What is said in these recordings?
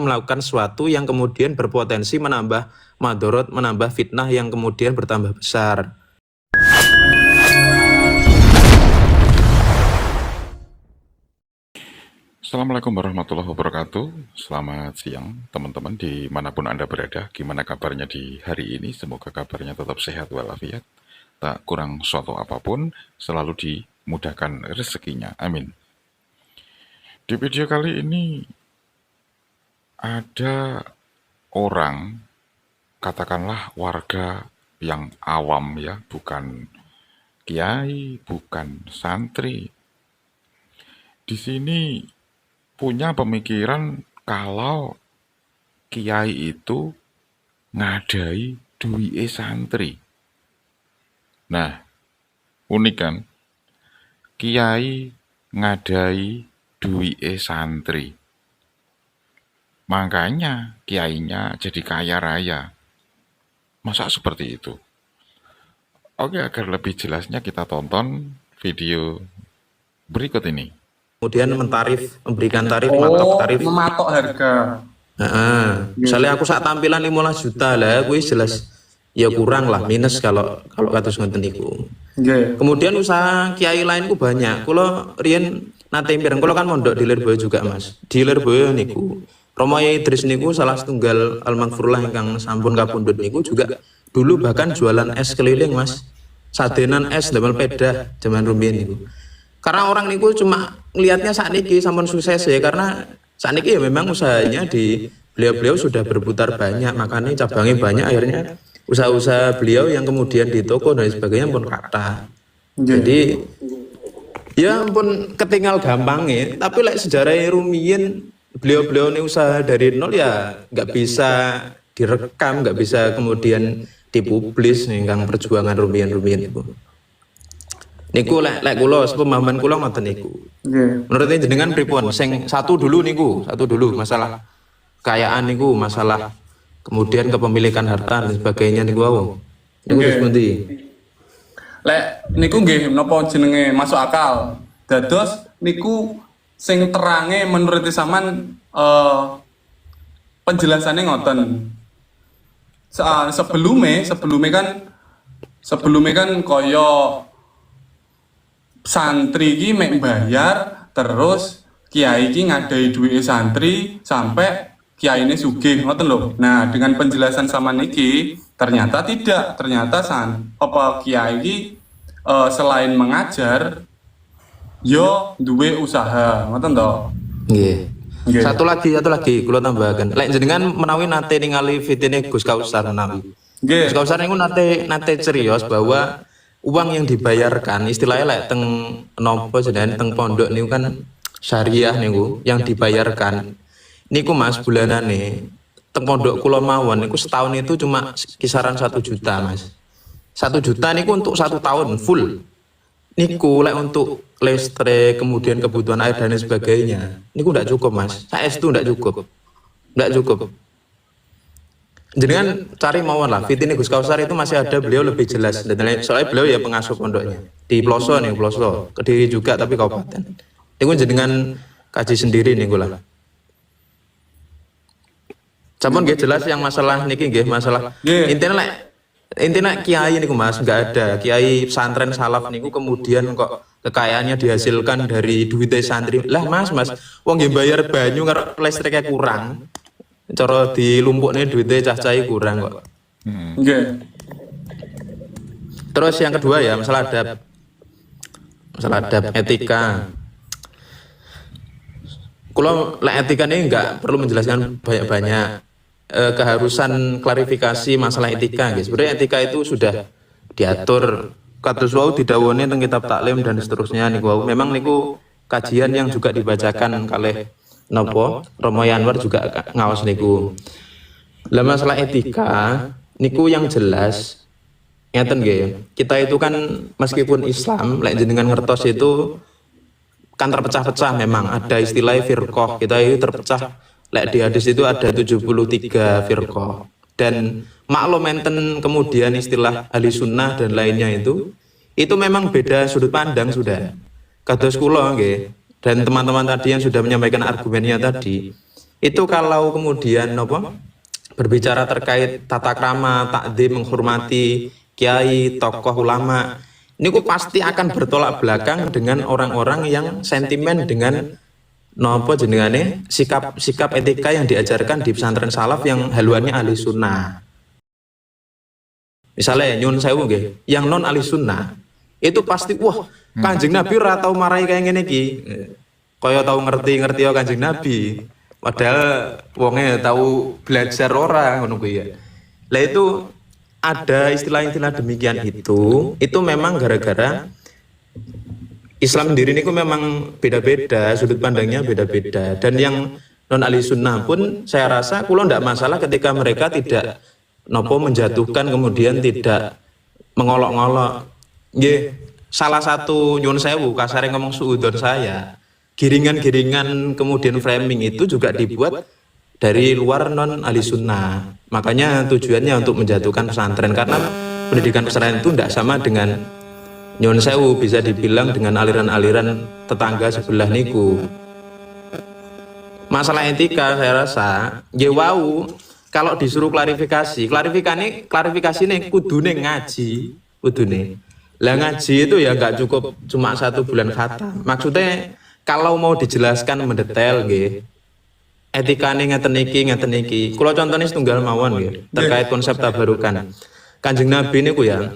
melakukan sesuatu yang kemudian berpotensi menambah madorot, menambah fitnah yang kemudian bertambah besar. Assalamualaikum warahmatullahi wabarakatuh. Selamat siang teman-teman dimanapun Anda berada. Gimana kabarnya di hari ini? Semoga kabarnya tetap sehat walafiat, tak kurang suatu apapun, selalu dimudahkan rezekinya. Amin. Di video kali ini ada orang, katakanlah warga yang awam ya, bukan kiai, bukan santri. Di sini punya pemikiran kalau kiai itu ngadai duwike santri. Nah, unik kan? Kiai ngadai duwike santri. Makanya kiainya jadi kaya raya. Masa seperti itu? Oke, agar lebih jelasnya kita tonton video berikut ini. Kemudian memberikan tarif, matok tarif. Mematok harga. Misalnya aku sak tampilan 15 juta lah, gue jelas ya kurang lah, minus kalau kados ngoten niku. Kemudian usaha kiai lain ku banyak. Kulo riyen nate pireng, kulo kan mondok di Lirboyo juga, Mas. Di Lirboyo niku Romo Idris niku salah setunggal almarhumlah ingkang sampun kapundhut niku juga dulu bahkan jualan es keliling, Mas. Sadenan es damel pedah zaman rumiyin niku. Karena orang niku cuma ngelihatnya saat niki sampun sukses ya, karena saat niki ya memang usahanya di beliau-beliau sudah berputar banyak, makanya cabangnya banyak, akhirnya usaha-usaha beliau yang kemudian di toko dan sebagainya pun kata. Jadi ya pun ketinggal gampangnya, tapi like sejarah rumiyin beliau-beliau ini usaha dari nol ya nggak bisa direkam, nggak bisa kemudian dipublis nih kang perjuangan rumiyin-rumiyin itu. Niku lek kula sepemahaman kula ngoten niku. Menurut jenengan pripun? Sing satu dulu masalah kekayaan niku, masalah kemudian kepemilikan harta dan sebagainya niku wau. Niku terus pundi? Lek niku nggih napa jenenge masuk akal. Dados niku sing terange menurut sampean penjelasannya ngoten. Sebelumnya kan koyo santri ki mek bayar terus kiai ki ngadai duit santri sampai kiai ini sugih ngoten lho. Nah, dengan penjelasan sama niki ternyata tidak, ternyata kiai ki selain mengajar yo duwe usaha ngoten to. Nggih. Satu lagi kula tambahkan. Lek jenengan menawi nate ningali fitine Gus Kausar menawi. Gus Kausar niku nate cerios bahwa uang yang dibayarkan istilahnya lek teng nopo jenengan teng pondok niku kan syariah niku yang dibayarkan niku Mas bulanane teng pondok kula mawon niku setahun itu cuma kisaran 1 juta Mas. 1 juta niku untuk 1 tahun full. Niku lek untuk listrik kemudian kebutuhan air dan sebagainya niku ndak cukup Mas. HS itu ndak cukup. Jangan cari mawon lah, fitine Gus Kausar itu masih ada, beliau lebih jelas. Soalnya beliau ya pengasuh pondoknya di Ploso nih, Ploso, Kediri juga tapi kabupaten. Itu jenengan kaji sendiri nih gula. Sampun nggih jelas yang masalah niki nggih masalah. Intinya kiai niku Mas nggak ada kiai pesantren salaf niku kemudian kok kekayaannya dihasilkan dari duit santri. Lah Mas, wong nggih bayar banyu karo listriknya kurang. Cara dilumpukne duitnya cah-cah kurang kok. Terus yang kedua ya masalah adab etika. Kalau etika ini nggak perlu menjelaskan banyak-banyak. Keharusan klarifikasi masalah etika guys. Sebenarnya etika itu sudah diatur kados wau didhawuhne teng kitab taklim dan seterusnya niku. Memang niku kajian yang juga dibacakan oleh nopo Romo Yanwar juga ngawas niku. Lah masalah etika niku yang jelas ngeten nggih. Kita itu kan meskipun Islam lek jenengan ngertos itu kan terpecah-pecah, memang ada istilah firqah. Kita itu terpecah lek di hadis itu ada 73 firqah. Dan maklum enten kemudian istilah ahli sunnah dan lainnya itu memang beda sudut pandang sudah. Kados kula nggih dan teman-teman tadi yang sudah menyampaikan argumennya tadi, Itu kalau kemudian apa berbicara terkait tata krama, takdim, menghormati kiai, tokoh ulama, ini ku pasti akan bertolak belakang dengan orang-orang yang sentimen dengan nopo jenengane sikap etika yang diajarkan di pesantren salaf yang haluannya ahli sunnah. Misalnya nyun sewu nggih, yang non ahli sunnah itu pasti wah Kanjeng Nabi ora tau marahi kayak ngene iki. Kaya tau ngerti-ngerti ya Kanjeng Nabi. Padahal wonge tahu belajar ora ngono kuwi ya. Lah itu ada istilah-istilah demikian itu memang gara-gara Islam sendiri ini memang beda-beda, sudut pandangnya beda-beda. Dan yang non ahli sunnah pun saya rasa kula ndak masalah ketika mereka tidak nopo menjatuhkan kemudian tidak mengolok-ngolok. Nggih, salah satu nyun sewu kasare ngomong suudon saya. Giringan-giringan kemudian framing itu juga dibuat dari luar non ahli sunnah. Makanya tujuannya untuk menjatuhkan pesantren karena pendidikan pesantren itu tidak sama dengan nyun sewu, bisa dibilang dengan aliran-aliran tetangga sebelah niku. Masalah etika saya rasa nggih wau kalau disuruh klarifikasi nih kudune ngaji, kudune. Lah ngaji itu ya nggak cukup cuma 1 bulan khatam. Maksudnya kalau mau dijelaskan mendetail nggih, etikane ngeten iki. Kula contohnya setunggal mawon nggih, terkait konsep tabarukan. Kanjeng Nabi niku ya,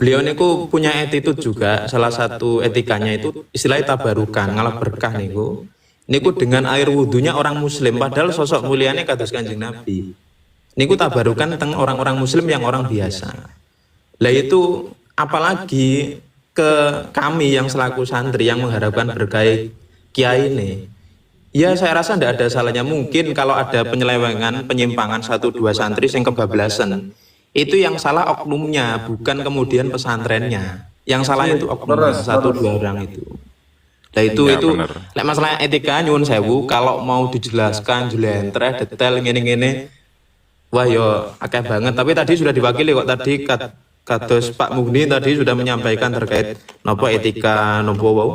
beliau niku punya attitude juga, salah satu etikanya itu istilahnya tabarukan, ngalap berkah niku. Niku dengan air wudhunya orang muslim, padahal sosok mulianya kados Kanjeng Nabi. Niku tabarukan teng orang-orang muslim yang orang biasa. Lah itu apalagi ke kami yang selaku santri yang mengharapkan berkah kiai ini. Ya saya rasa tidak ada salahnya, mungkin kalau ada penyelewengan, penyimpangan 1-2 santri yang kebablasan. Itu yang salah oknumnya, bukan kemudian pesantrennya. Yang salah itu oknumnya 1-2 orang itu. Nah itu masalah etika nyuwun sewu kalau mau dijelaskan jelentreh detail ngene-ngene wah yo akeh banget. Tapi tadi sudah diwakili kok tadi kados Pak Mugni tadi sudah menyampaikan terkait nopo etika nopo wow.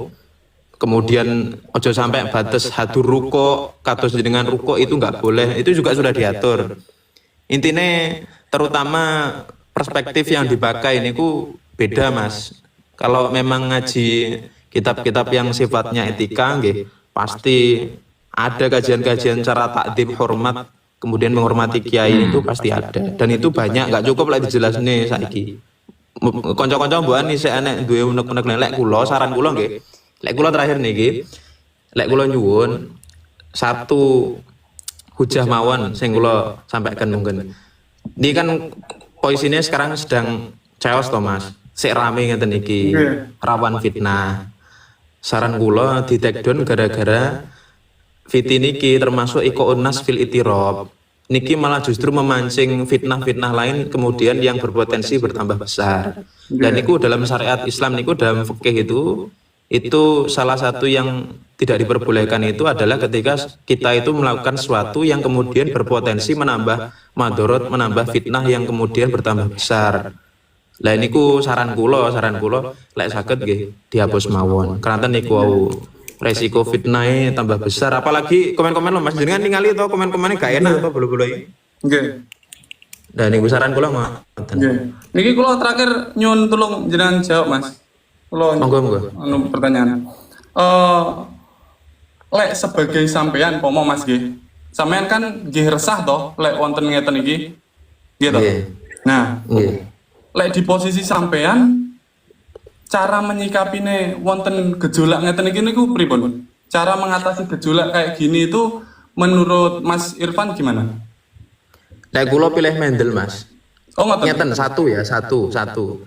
Kemudian ojo sampai batas hadur ruko kados dengan ruko itu nggak boleh, itu juga sudah diatur. Intinya terutama perspektif yang dipakai ini ku beda mas. Kalau memang ngaji kitab-kitab yang sifatnya etika nggih pasti ada kajian-kajian cara takdim hormat kemudian menghormati kiai itu pasti ada, dan itu banyak, nggak cukup lah dijelas nih saiki. Kanca-kanca mbuhan nih sik enek duwe unek-unek lek kula saran kula nggih. Lek kula terakhir niki, lek kula nyuwun satu hujah mawon sing kula sampaikan mungkin. Ini kan posisinya sekarang sedang chaos to Mas. Sik rame ngeten iki, rawan fitnah. Saran kula di take down gara-gara fitnah niki termasuk ikonas fil itirab. Niki malah justru memancing fitnah-fitnah lain kemudian yang berpotensi bertambah besar. Dan niku dalam syariat Islam niku dalam fikih itu salah satu yang tidak diperbolehkan itu adalah ketika kita itu melakukan sesuatu yang kemudian berpotensi menambah madorot, menambah fitnah yang kemudian bertambah besar. Lah niku saran kula lek saged nggih dihapus mawon. Karena niku resiko fitnahnya tambah besar, apalagi komen-komen lo Mas jenengan ningali to komen-komennya gak enak to bolo-bolo iki. Nggih. Dan niku saran kula mah. Nggih. Niki kula terakhir nyun tulung jenengan jawab Mas. Monggo. Anu pertanyaan. Lek sebagai sampean pomo Mas nggih. Sampean kan nggih resah toh lek wonten ngeten iki. Nggih toh. Nah, lek di posisi sampean cara menyikapine wonten gejolak ngeten iki niku pripun? Cara mengatasi gejolak kayak gini itu menurut Mas Irfan gimana? Lek kula pilih Mendel Mas. Oh ngoten. Ngeten satu.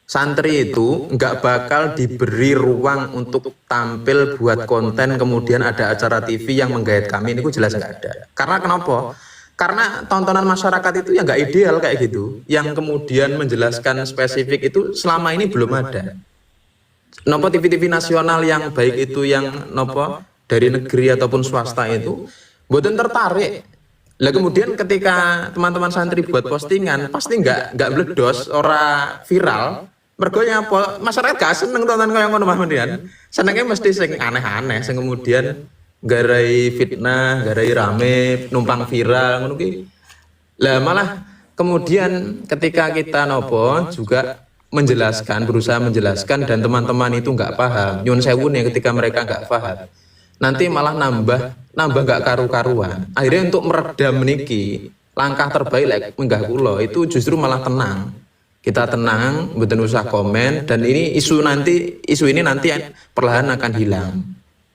Santri itu nggak bakal diberi ruang untuk tampil buat konten kemudian ada acara TV yang menggait kami, ini jelas nggak ada. Karena kenapa? Karena tontonan masyarakat itu yang nggak ideal kayak gitu, yang kemudian menjelaskan spesifik itu selama ini belum ada. Nopo TV-TV nasional yang baik itu yang nopo dari negeri ataupun swasta itu mboten tertarik. Lah kemudian ketika teman-teman santri buat postingan pasti nggak meledos, ora viral. Mergonya apa? Masyarakat gak seneng tonton kaya ngono Mas Mendian. Senengnya mesti sing aneh-aneh, sing kemudian garai fitnah, garai rame, numpang viral ngono ki. Lah malah kemudian ketika kita nopo juga menjelaskan, berusaha menjelaskan dan teman-teman itu nggak paham, nyun sewu nih ketika mereka nggak paham, nanti malah nambah nggak karu-karuan. Akhirnya untuk meredam niki, langkah terbaik like menggah kula itu justru malah tenang. Kita tenang, mboten usah komen dan ini isu ini nanti perlahan akan hilang.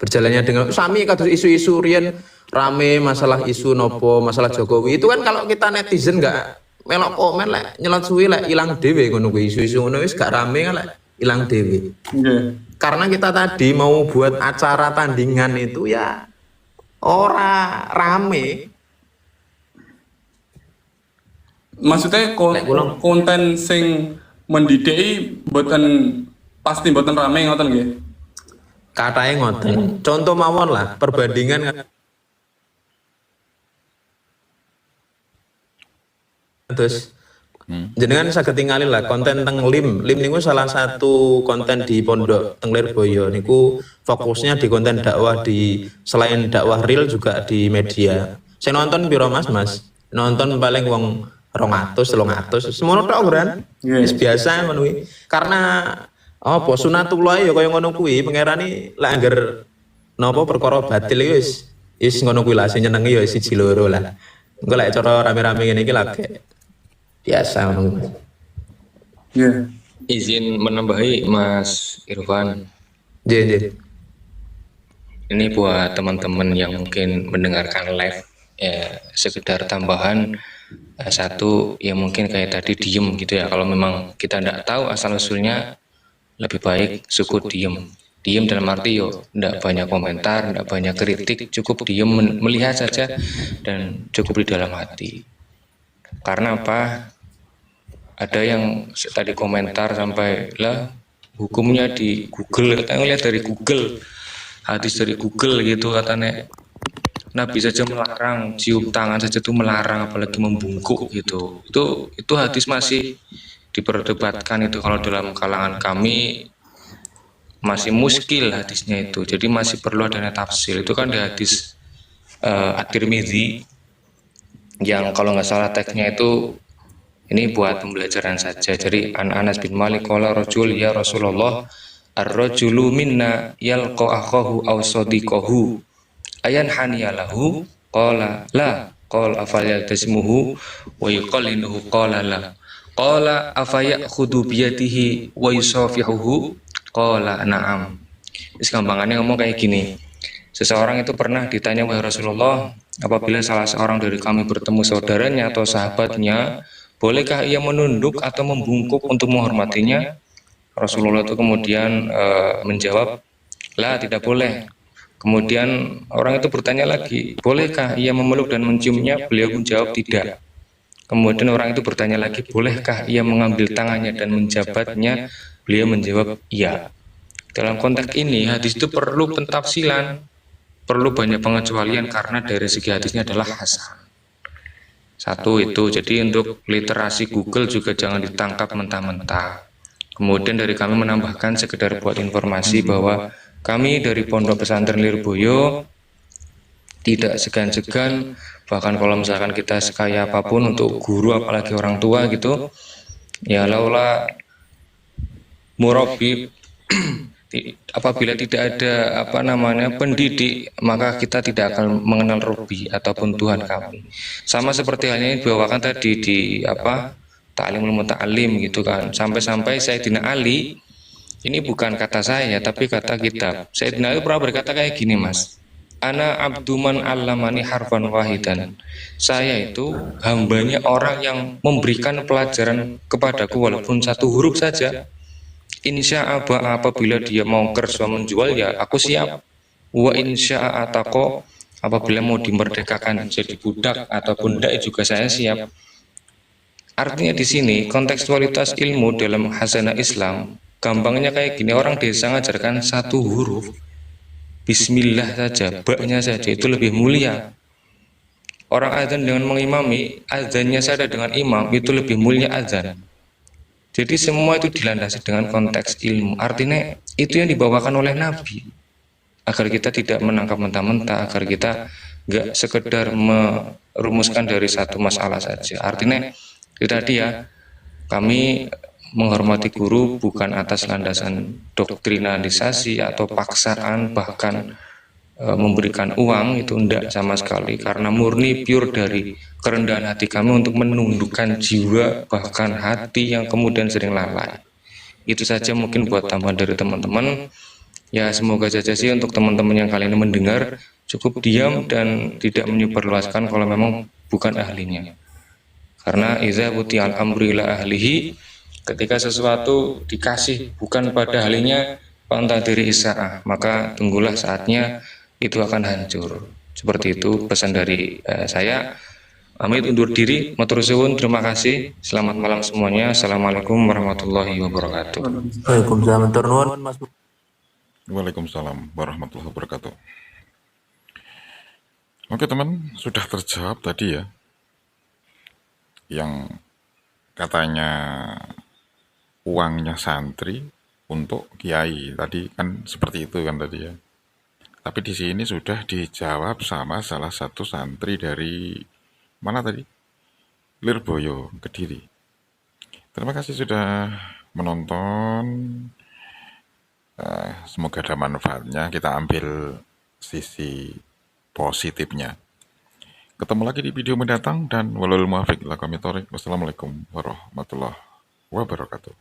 Berjalannya dengan sami kados isu-isu riyen rame masalah isu nopo, masalah Jokowi itu kan kalau kita netizen nggak melok komen lek nyelot suwi lek ilang dhewe ngono kuwi isu-isu ngono wis gak rame kan lek ilang dhewe. Karena kita tadi mau buat acara tandingan itu ya ora rame. Maksudnya konten sing mendidik mboten pasti mboten rame ngoten nggih. Katanya ngoten. Contoh mawon lah perbandingan terus jenengan saged tingali lah konten teng Lim niku salah satu konten di Pondok teng Lirboyo niku fokusnya di konten dakwah di selain dakwah real juga di media. Saya nonton piro Mas? Nonton paling wong 200 300 semono tok kan. Wis biasa ngono kuwi. Karena apa sunatullah ya kaya ngono kuwi pangerane lek angger napa perkara batil iki wis ngono kuwi lah sing nyenengi ya siji loro lah. Engko lek cara rame-rame ngene iki lagi biasa ngono. Izin menambahi Mas Irfan. Ini buat teman-teman yang mungkin mendengarkan live sekedar tambahan satu ya mungkin kayak tadi diem gitu ya. Kalau memang kita tidak tahu asal usulnya lebih baik syukur diem dalam arti tidak banyak komentar, tidak banyak kritik, cukup diem melihat saja dan cukup di dalam hati. Karena apa? Ada yang tadi komentar sampai lah hukumnya di Google, kita ngeliat dari Google, hadis dari Google gitu katanya. Nabi saja melarang, cium tangan saja itu melarang, apalagi membungkuk gitu. Itu hadis masih diperdebatkan itu kalau dalam kalangan kami masih muskil hadisnya itu. Jadi masih perlu adanya tafsir. Itu kan di hadis At-Tirmidzi yang kalau nggak salah teksnya itu ini buat pembelajaran saja. Jadi Anas bin Malik qala rajul ya Rasulullah ar-rajulu minna yalqa akhahu aw sadiqahu ayan haniyalahu qala la qala afayaltasmuhu wa yuqallinuhu qala la qala afayakhudhu biyadihi wa yusafihuhu qala na'am. Gampangannya ngomong kayak gini. Seseorang itu pernah ditanya wahai Rasulullah, apabila salah seorang dari kami bertemu saudaranya atau sahabatnya, bolehkah ia menunduk atau membungkuk untuk menghormatinya? Rasulullah itu kemudian menjawab, lah tidak boleh. Kemudian orang itu bertanya lagi, bolehkah ia memeluk dan menciumnya? Beliau menjawab tidak. Kemudian orang itu bertanya lagi, bolehkah ia mengambil tangannya dan menjabatnya? Beliau menjawab iya. Dalam konteks ini hadis itu perlu pentafsilan, perlu banyak pengecualian karena dari segi hadisnya adalah hasan. Satu itu, jadi untuk literasi Google juga jangan ditangkap mentah-mentah. Kemudian dari kami menambahkan sekedar buat informasi bahwa kami dari Pondok Pesantren Lirboyo tidak segan-segan, bahkan kalau misalkan kita sekaya apapun untuk guru apalagi orang tua gitu, ya laula murabbi apabila tidak ada pendidik, maka kita tidak akan mengenal Rabbi ataupun Tuhan kami. Sama seperti halnya dibawakan tadi di Ta'limul Muta'allim gitu kan. Sampai-sampai Sayyidina Ali, ini bukan kata saya tapi kata kitab. Sayyidina Ali pernah berkata kayak gini, Mas. Ana abduman allamani harfan wahidan. Saya itu hambanya orang yang memberikan pelajaran kepadaku walaupun satu huruf saja. Insya apabila dia mau kerja menjual ya aku siap. Wa insya atako apabila mau dimerdekakan jadi budak ataupun tidak juga saya siap. Artinya di sini kontekstualitas ilmu dalam hasanah Islam gampangnya kayak gini, orang desa ngajarkan satu huruf Bismillah saja, baknya saja itu lebih mulia. Orang azan dengan mengimami, azannya saja dengan imam itu lebih mulia azan. Jadi semua itu dilandasi dengan konteks ilmu. Artinya itu yang dibawakan oleh Nabi. agar kita tidak menangkap mentah-mentah, agar kita nggak sekedar merumuskan dari satu masalah saja. Artinya itu tadi ya, kami menghormati guru bukan atas landasan doktrinalisasi atau paksaan, bahkan memberikan uang, itu enggak sama sekali, karena murni pure dari kerendahan hati kami untuk menundukkan jiwa bahkan hati yang kemudian sering lalai. Itu saja mungkin buat tambahan dari teman-teman. Ya semoga saja sih untuk teman-teman yang kali ini mendengar cukup diam dan tidak menyebarluaskan kalau memang bukan ahlinya. Karena idza wuti'al amri ila ahlihi, ketika sesuatu dikasih bukan pada ahlinya, fantadiri isaah, maka tunggulah saatnya itu akan hancur. Seperti itu pesan dari saya. Pamit undur diri, matur suwun, terima kasih. Selamat malam semuanya. Assalamualaikum warahmatullahi wabarakatuh. Waalaikumsalam matur nuwun Mas. Waalaikumsalam warahmatullahi wabarakatuh. Oke teman, sudah terjawab tadi ya, yang katanya uangnya santri untuk kiai, tadi kan seperti itu kan tadi ya. Tapi di sini sudah dijawab sama salah satu santri dari mana tadi? Lirboyo, Kediri. Terima kasih sudah menonton. Semoga ada manfaatnya. Kita ambil sisi positifnya. Ketemu lagi di video mendatang dan walul muwaffiq. Wassalamualaikum warahmatullahi wabarakatuh.